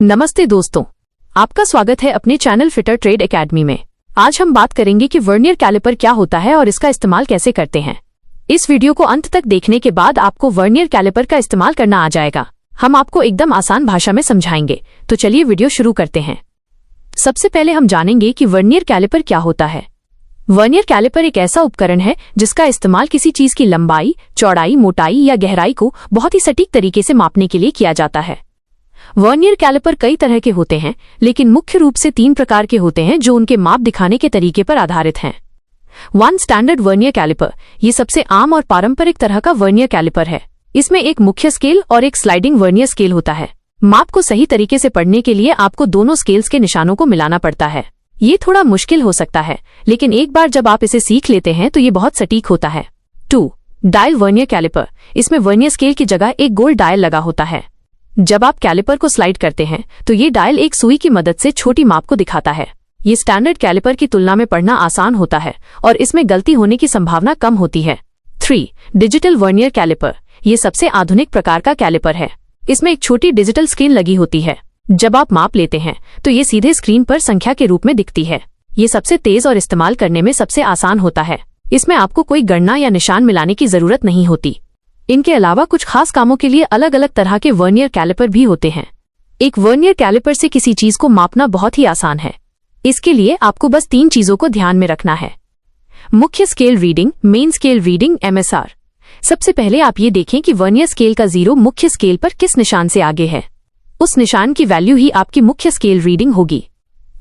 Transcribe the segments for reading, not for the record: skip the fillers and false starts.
नमस्ते दोस्तों, आपका स्वागत है अपने चैनल फिटर ट्रेड एकेडमी में। आज हम बात करेंगे कि वर्नियर कैलिपर क्या होता है और इसका इस्तेमाल कैसे करते हैं। इस वीडियो को अंत तक देखने के बाद आपको वर्नियर कैलिपर का इस्तेमाल करना आ जाएगा। हम आपको एकदम आसान भाषा में समझाएंगे, तो चलिए वीडियो शुरू करते हैं। सबसे पहले हम जानेंगे कि वर्नियर कैलिपर क्या होता है। वर्नियर कैलिपर एक ऐसा उपकरण है जिसका इस्तेमाल किसी चीज की लंबाई, चौड़ाई, मोटाई या गहराई को बहुत ही सटीक तरीके से मापने के लिए किया जाता है। वर्नियर कैलिपर कई तरह के होते हैं, लेकिन मुख्य रूप से 3 प्रकार के होते हैं जो उनके माप दिखाने के तरीके पर आधारित हैं। 1 स्टैंडर्ड वर्नियर कैलिपर, ये सबसे आम और पारंपरिक तरह का वर्नियर कैलिपर है। इसमें एक मुख्य स्केल और एक स्लाइडिंग वर्नियर स्केल होता है। माप को सही तरीके से पढ़ने के लिए आपको दोनों स्केल्स के निशानों को मिलाना पड़ता है। ये थोड़ा मुश्किल हो सकता है, लेकिन एक बार जब आप इसे सीख लेते हैं तो ये बहुत सटीक होता है। 2 डायल वर्नियर कैलिपर, इसमें वर्नियर स्केल की जगह एक गोल डायल लगा होता है। जब आप कैलिपर को स्लाइड करते हैं तो ये डायल एक सुई की मदद से छोटी माप को दिखाता है। ये स्टैंडर्ड कैलिपर की तुलना में पढ़ना आसान होता है और इसमें गलती होने की संभावना कम होती है। 3 डिजिटल वर्नियर कैलिपर, ये सबसे आधुनिक प्रकार का कैलिपर है। इसमें एक छोटी डिजिटल स्क्रीन लगी होती है। जब आप माप लेते हैं तो ये सीधे स्क्रीन पर संख्या के रूप में दिखती है। ये सबसे तेज और इस्तेमाल करने में सबसे आसान होता है। इसमें आपको कोई गणना या निशान मिलाने की जरूरत नहीं होती। इनके अलावा कुछ खास कामों के लिए अलग अलग तरह के वर्नियर कैलिपर भी होते हैं। एक वर्नियर कैलिपर से किसी चीज को मापना बहुत ही आसान है। इसके लिए आपको बस 3 चीजों को ध्यान में रखना है। मुख्य scale reading, main scale reading, MSR। सबसे पहले आप ये देखें कि वर्नियर स्केल का 0 मुख्य स्केल पर किस निशान से आगे है। उस निशान की वैल्यू ही आपकी मुख्य स्केल रीडिंग होगी।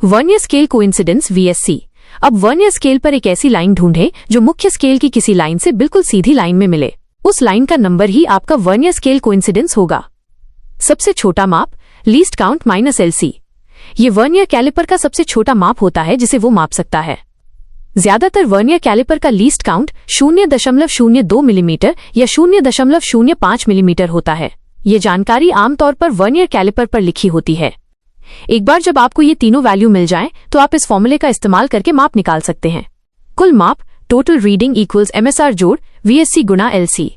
Vernier scale coincidence, VSC। अब वर्नियर स्केल पर एक ऐसी लाइन ढूंढें जो मुख्य स्केल की किसी लाइन से बिल्कुल सीधी लाइन में मिले। उस लाइन का नंबर ही आपका वर्नियर स्केल कोइंसिडेंस होगा। सबसे छोटा माप, लीस्ट काउंट -LC। ये वर्नियर कैलिपर का सबसे छोटा माप होता है जिसे वो माप सकता है। ज्यादातर वर्नियर कैलिपर का लीस्ट काउंट 0.02 मिलीमीटर या 0.05 मिलीमीटर होता है। ये जानकारी आमतौर पर वर्नियर कैलिपर पर लिखी होती है। एक बार जब आपको ये तीनों वैल्यू मिल जाएं, तो आप इस फॉर्मूले का इस्तेमाल करके माप निकाल सकते हैं। कुल माप, टोटल रीडिंग इक्वल्स MSR जोड़ VSC गुणा LC।